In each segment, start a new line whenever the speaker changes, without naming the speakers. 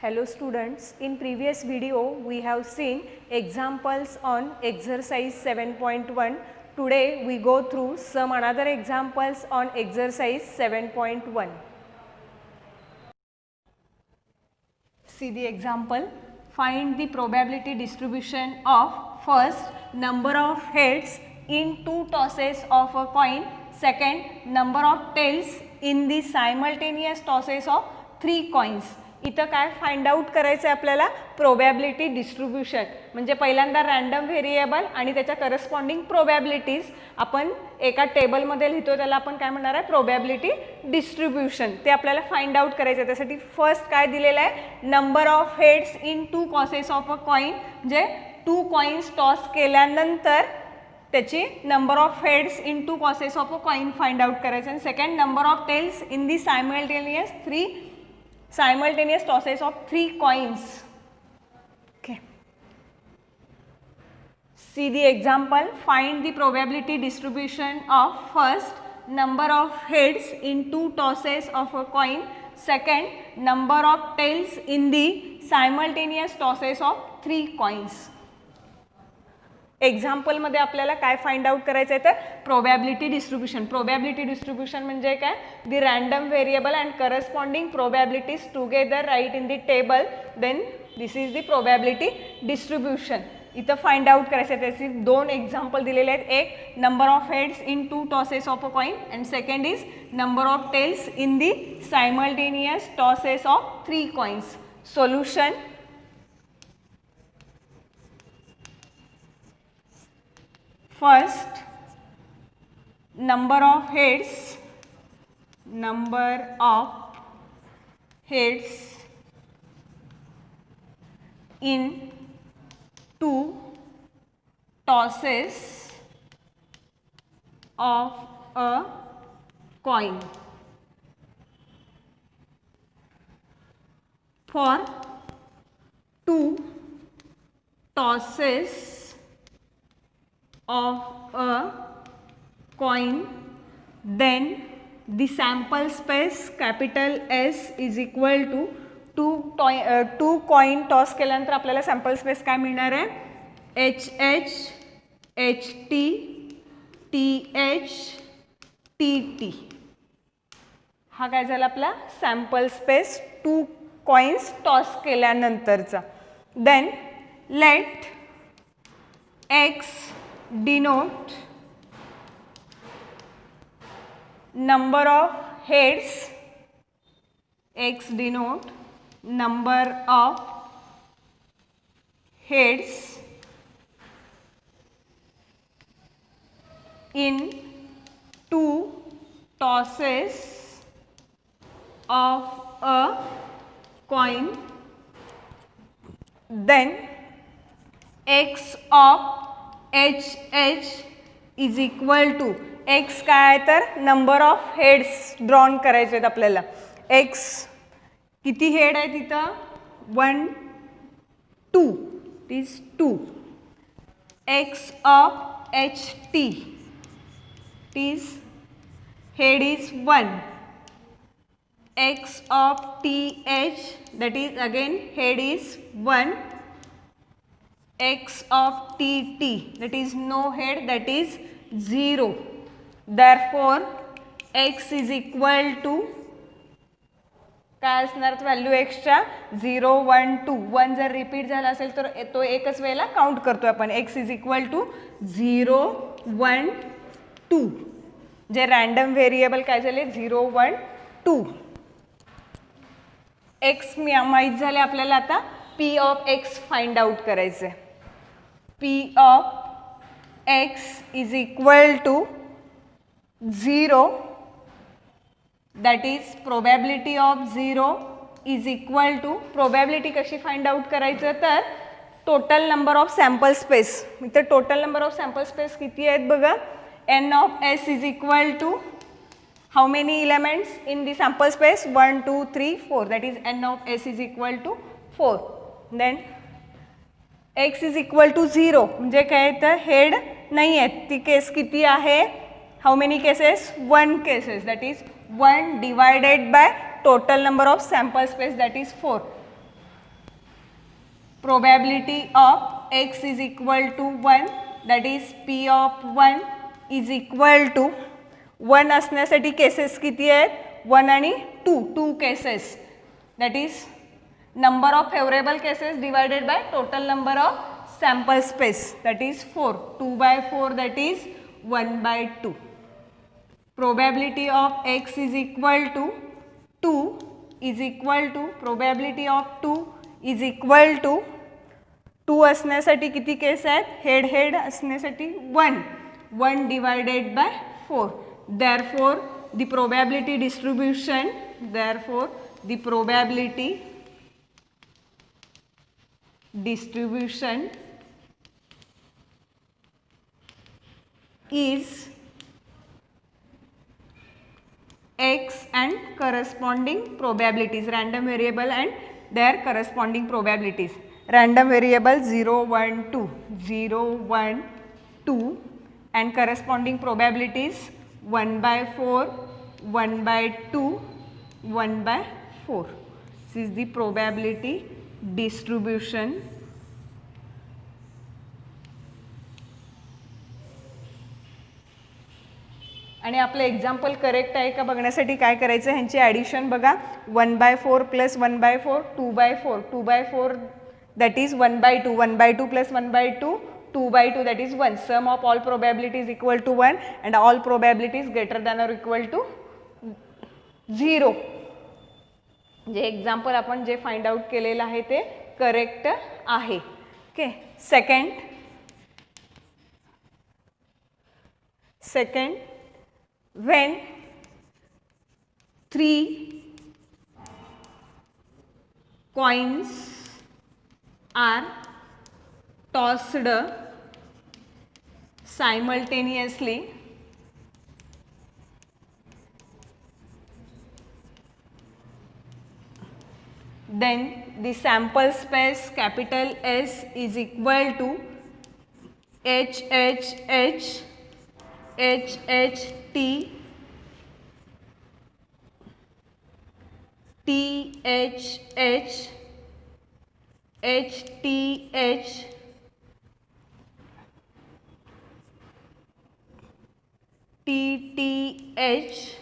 Hello students, in previous video we have seen examples on exercise 7.1. Today we go through some another examples on exercise 7.1. See the example. Find the probability distribution of first number of heads in two tosses of a coin, second number of tails in the simultaneous tosses of three coins. इथं काय find out करायचं आहे आपल्याला probability distribution म्हणजे पहिल्यांदा random variable आणि त्याच्या corresponding प्रोबॅबिलिटीज आपण एका टेबलमध्ये लिहितो त्याला आपण काय म्हणणार आहे प्रोबॅबिलिटी डिस्ट्रीब्यूशन ते आपल्याला फाइंड आउट करायचं आहे. त्यासाठी फर्स्ट काय दिलेलं आहे number of heads in two tosses of a coin म्हणजे टू कॉइन्स टॉस केल्यानंतर त्याची number of heads in two tosses of a coin find out करायचं आणि second number of tails in the simultaneous tosses of three coins. Okay. See the example. Find the probability distribution of first number of heads in two tosses of a coin. Second number of tails in the simultaneous tosses of three coins. Example मध्ये आपल्याला काय find out करायचं आहे तर probability distribution. Probability distribution म्हणजे काय the random variable and corresponding probabilities together right in the table then this is the probability distribution. इथं find out करायचं आहे त्याचे दोन एक्झाम्पल दिलेले आहेत. एक number of heads in two tosses of a coin and second is number of tails in the simultaneous tosses of three coins. Solution. First number of heads in two tosses of a coin. For two tosses of a coin, then the sample space capital S is equal to two coin toss केल्यानंतर आपल्याला sample space काय मिळणार आहे HH HT TH TT. हा काय झाला आपला sample space two coins toss केल्यानंतरचा. Then let X denote number of heads, X denote number of heads in two tosses of a coin, then X of HH is equal to X काय तर number of heads drawn करायचे आहेत आपल्याला. X किती head आहे तिथं 1 2 is 2. X of HT is head is 1. X of TH that is again head is 1. X of TT that is no head that is 0. Therefore X is equal to काय असणार value X च्या 0 1 2. 1 जर repeat झाला असेल तर तो एकच वेळेला काउंट करतोय आपण. X is equal to 0 1 2 J random variable काय झाले 0 1 2. X माहित झाले आपल्याला. आता P of X find out करायचे. P of X is equal to 0 that is probability of 0 is equal to probability कशी फाइंड आउट करायचं तर total number of sample space. इथे total number of sample space किती आहेत बघा. N of S is equal to how many elements in the sample space 1 2 3 4 that is N of S is equal to 4. Then X is equal to 0 म्हणजे काय तर head नाही आहेत ती case किती आहे how many cases 1 cases that is 1 divided by total number of sample space that is 4. probability of x is equal to 1, that is p of 1 is equal to 1 असण्यासाठी cases किती आहेत, 1 आणि 2 cases, that is number of favorable cases divided by total number of sample space, that is 4, 2 by 4, that is 1 by 2. Probability of x is equal to 2 is equal to probability of 2 is equal to 2 असण्यासाठी किती case आहेत, head head असण्यासाठी 1 divided by 4. Therefore the probability distribution is x and corresponding probabilities, random variable and their corresponding probabilities. Random variable 0, 1, 2, 0, 1, 2 and corresponding probabilities 1 by 4, 1 by 2, 1 by 4. This is the probability distribution. आणि आपलं example correct आहे का बघण्यासाठी काय करायचं, ह्यांची addition बघा, 1 by 4 plus 1 by 4, 2 by 4, 2 by 4 that is 1 by 2, 1 by 2 plus 1 by 2, 2 by 2 that is 1. Sum of all probabilities equal to 1 and all probabilities greater than or equal to 0. J example आपण जे find out केलेलं आहे ते correct आहे. Okay, second when 3 coins are tossed simultaneously, then the sample space capital S is equal to H T T H T H T T H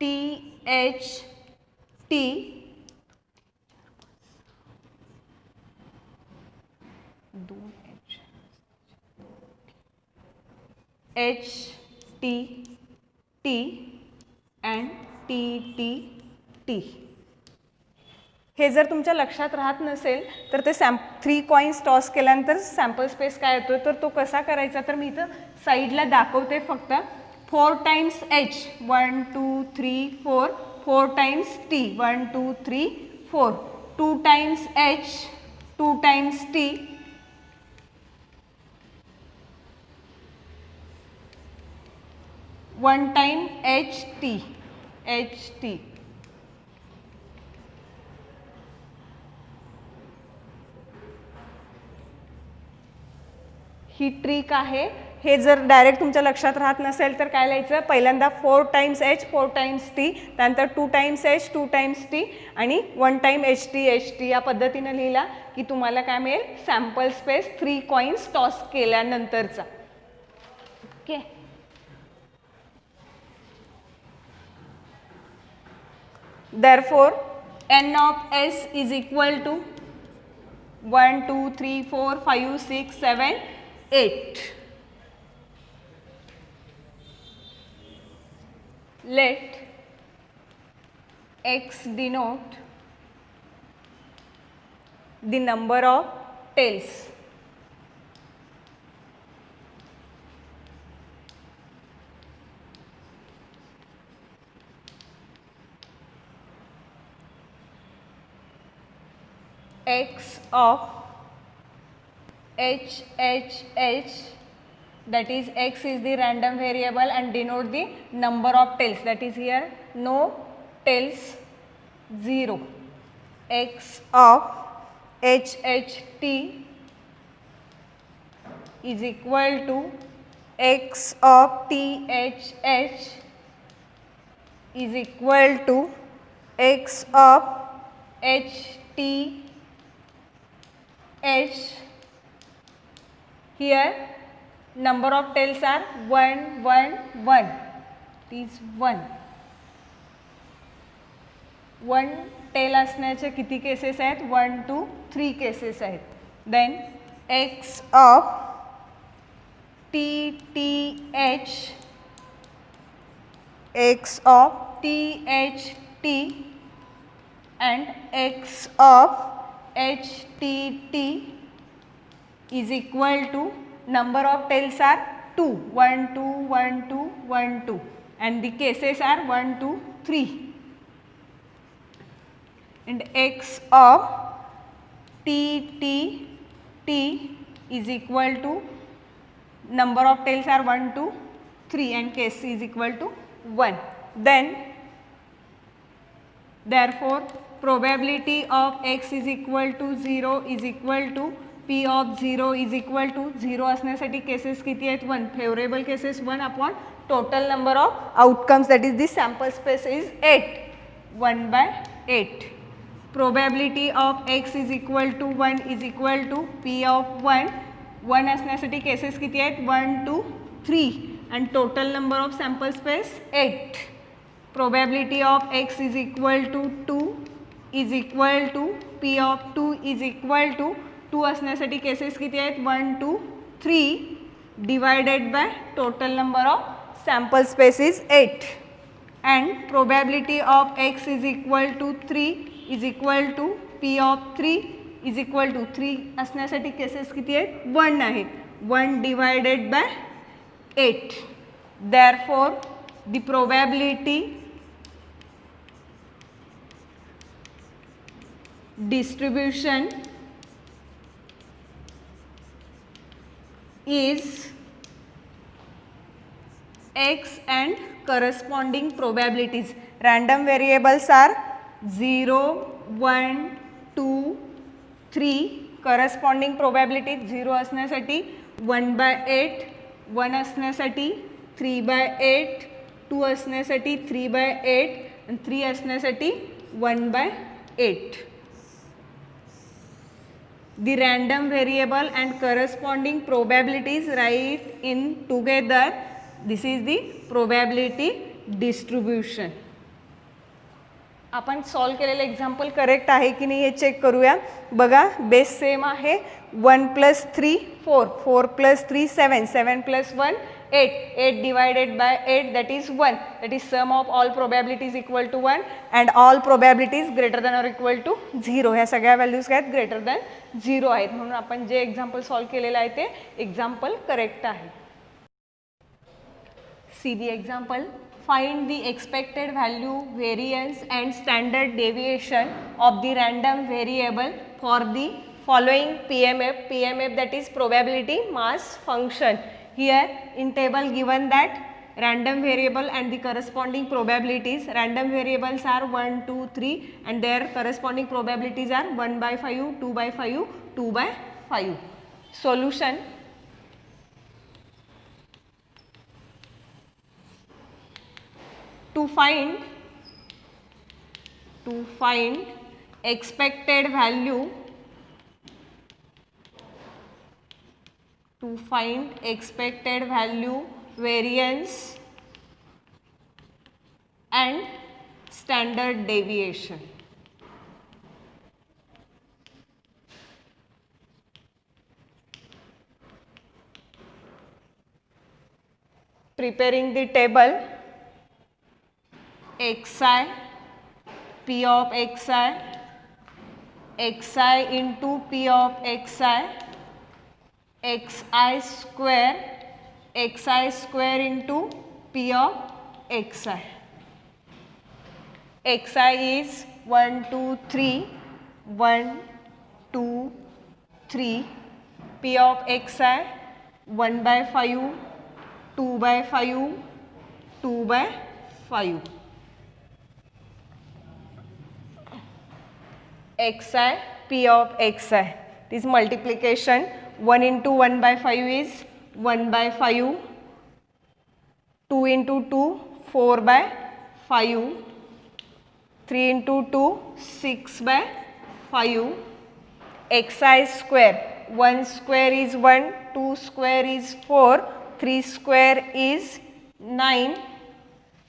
T H T H T T and T T T. हे जर तुमच्या लक्षात राहत नसेल तर ते 3 coins toss केल्यानंतर sample space काय येतो तर तो कसा करायचा, तर मी इथं साईडला दाखवते फक्त. 4 times H, 1 2 3 4, 4 times T, 1 2 3 4, 2 times H, 2 times T, 1 time HT. ही ट्रिक आहे. हे जर डायरेक्ट तुमच्या लक्षात राहत नसेल तर काय लिहायचं, पहिल्यांदा 4 times H, 4 times T, त्यानंतर 2 times H, 2 times T आणि 1 time HT या पद्धतीने लिहिला की तुम्हाला काय मिळेल, सॅम्पल स्पेस 3 कॉइन्स टॉस केल्यानंतरचा. Okay, therefore n of S is equal to 1 2 3 4 5 6 7 8. Let X denote the number of tails. X of H, that is X is the random variable and denote the number of tails, that is here no tails 0. X of H T is equal to X of T H is equal to x of h t h. Here number of tails are 1 1 1. It is 1. 1 tail असण्याचे किती cases आहेत? 1 to 3 cases आहेत. Then x of t t h, x of t h t and x of h t t is equal to number of tails are 2, 1 2 1 2 1 2 and the cases are 1 2 3. And x of t t t is equal to number of tails are 1 2 3 and case is equal to 1. Then therefore probability of x is equal to 0 is equal to p of 0 is equal to 0 असण्यासाठी cases किती आहेत? 1. Favourable cases 1 upon total number of outcomes, that is the sample space is 8, 1 by 8. Probability of x is equal to 1 is equal to p of 1. 1 असण्यासाठी cases किती आहेत? 1 2 3 and total number of sample space 8. Probability of x is equal to 2 is equal to p of 2 is equal to 2 असण्यासाठी cases किती आहेत? 1 2 3 divided by total number of sample space is 8. And probability of x is equal to 3 is equal to p of 3 is equal to 3 असण्यासाठी cases किती आहेत? 1 आहेत. 1 divided by 8. Therefore the probability distribution is x and corresponding probabilities. Random variables are 0 1 2 3. corresponding probability 0 असण्यासाठी 1 by 8, 1 असण्यासाठी 3 by 8, 2 असण्यासाठी 3 by 8 and 3 असण्यासाठी 1 by 8. The random variable and corresponding probabilities write in together. This is the probability distribution. आपण solve केलेले example correct आहे की नाही हे check करूया. बघा base same आहे. 1 + 3 4, 4 + 3 7, 7 + 1 8, 8 divided by 8 that is 1, that is sum of all probabilities equal to 1 and all probabilities greater than or equal to 0. ह्या सगळ्या व्हॅल्यूज काय आहेत? ग्रेटर दॅन 0 आहेत. म्हणून आपण जे एक्झाम्पल सॉल्व केलेलं आहे ते एक्झाम्पल करेक्ट आहे. See the example. Find the expected value, variance and standard deviation of the random variable for the following PMF. PMF that is probability mass function. Here in table given that random variable and the corresponding probabilities. Random variables are 1 2 3 and their corresponding probabilities are 1 by 5, 2 by 5, 2 by 5. Solution. To find expected value, variance and standard deviation. Preparing the table. xi, p of xi, xi into p of xi, xi square into p of xi. Xi is 1 2 3, 1 2 3, p of xi 1 by 5, 2 by 5, 2 by 5. xi, p of xi, it is multiplication. 1 into 1 by 5 is 1 by 5, 2 into 2 4 by 5, 3 into 2, 6 by 5, xi square, 1 square is 1, 2 square is 4, 3 square is 9,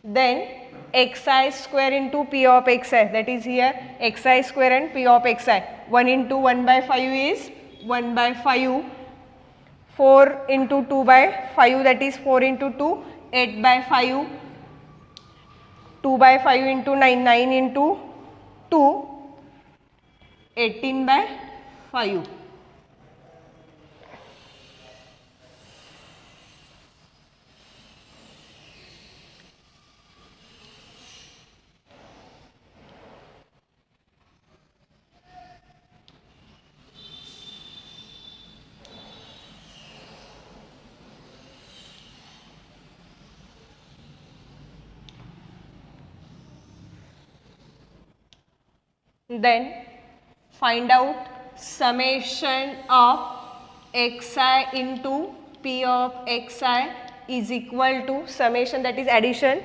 then xi square into p of xi, that is here xi square and p of xi, 1 into 1 by 5 is 1 by 5, 4 into 2 by 5, that is 4 into 2, 8 by 5, 2 by 5 into 9, 9 into 2, 18 by 5. Then find out summation of xi into p of xi is equal to summation, that is addition,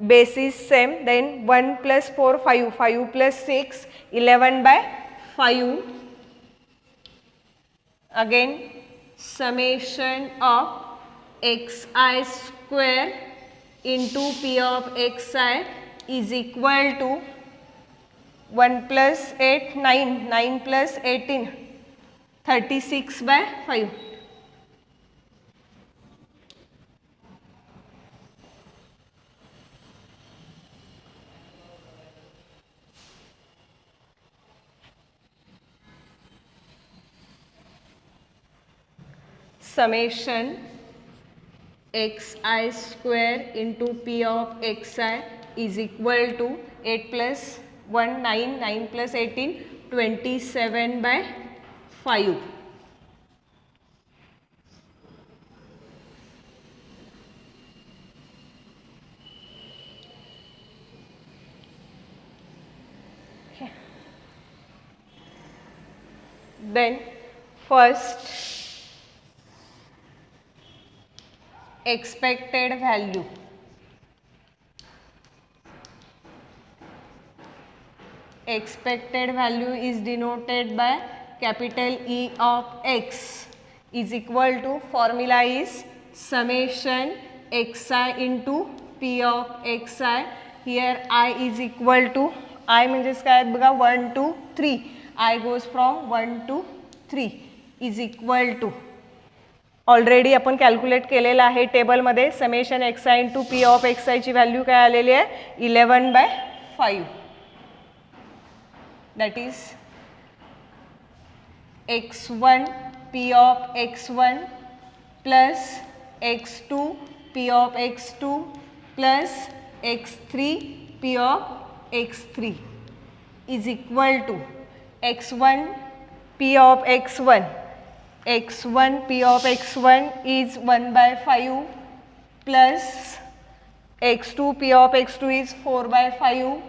base is same, then 1 plus 4 5, 5 plus 6 11 by 5, again summation of xi square into p of xi is equal to 1 plus 8, 9, 9 plus 18, 36 by 5. Summation xi square into p of xi is equal to 8 plus 1, 9, 9 plus 18, 27 by 5. Okay. Then first expected value. Expected value is denoted by capital E of x is equal to, formula is summation xi into p of xi. Here I is equal to, I म्हणजेच काय बघा 1 to 3, I goes from 1 to 3 is equal to, already आपण calculate केलेलं आहे टेबलमध्ये, summation x into P of x ची value काय आलेली आहे 11 by 5, that is x1 p of x1 plus x2 p of x2 plus x3 p of x3 is equal to x1 p of x1, x1 p of x1 is 1 by 5 plus x2 p of x2 is 4 by 5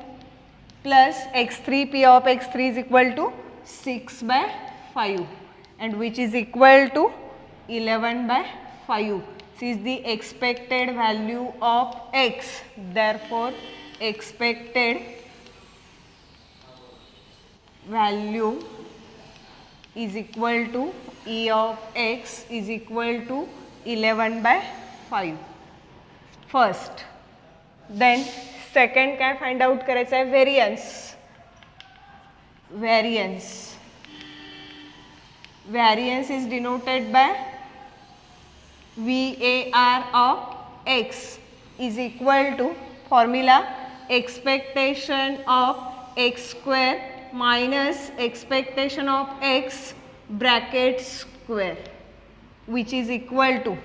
plus x3 p of x3 is equal to 6 by 5 and which is equal to 11 by 5. This is the expected value of x. Therefore, expected value is equal to E of x is equal to 11 by 5. First. Then second काय find out करायचं आहे variance. Variance is denoted by VAR of x is equal to, formula expectation of x square minus expectation of x bracket square, which is equal to,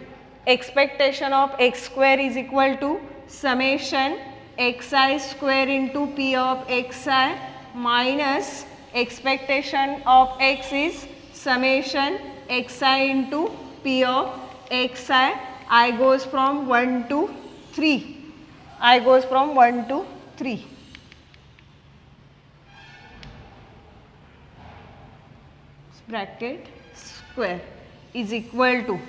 expectation of x square is equal to summation xi square into p of xi minus expectation of x is summation xi into p of xi. I goes from 1 to 3. I goes from 1 to 3. Bracket square is equal to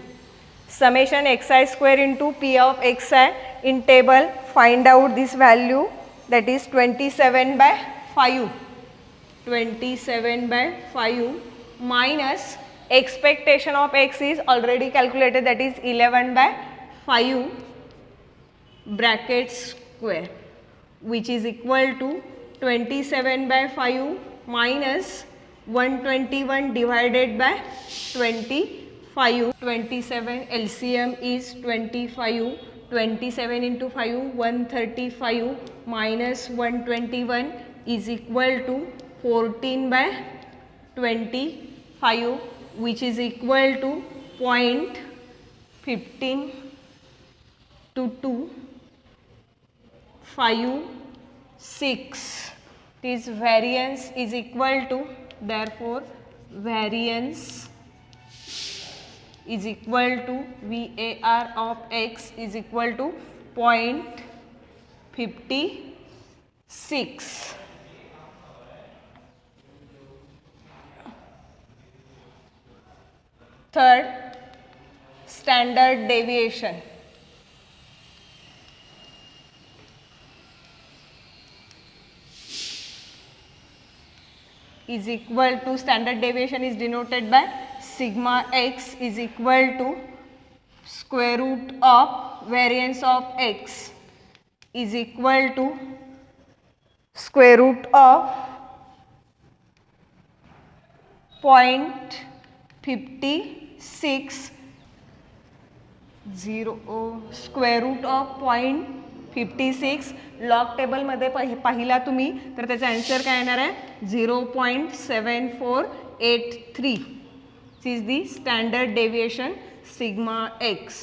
summation xi square into p of xi. In table find out this value, that is 27/5. 27/5 minus expectation of x is already calculated, that is 11/5 bracket square, which is equal to 27/5 minus 121 divided by 25. 27 LCM is 25. 27 into 5 135 minus 121 is equal to 14/25, which is equal to 0.152256. This variance is equal to, therefore variance is equal to VAR of x is equal to 0.56. Third, standard deviation. Is equal to, standard deviation is denoted by sigma x is equal to square root of variance of x is equal to square root of 0.56 square root of 0.56. Log टेबलमध्ये पाहिला तुम्ही तर त्याचा answer काय येणार आहे 0.7483. This is the standard deviation sigma x.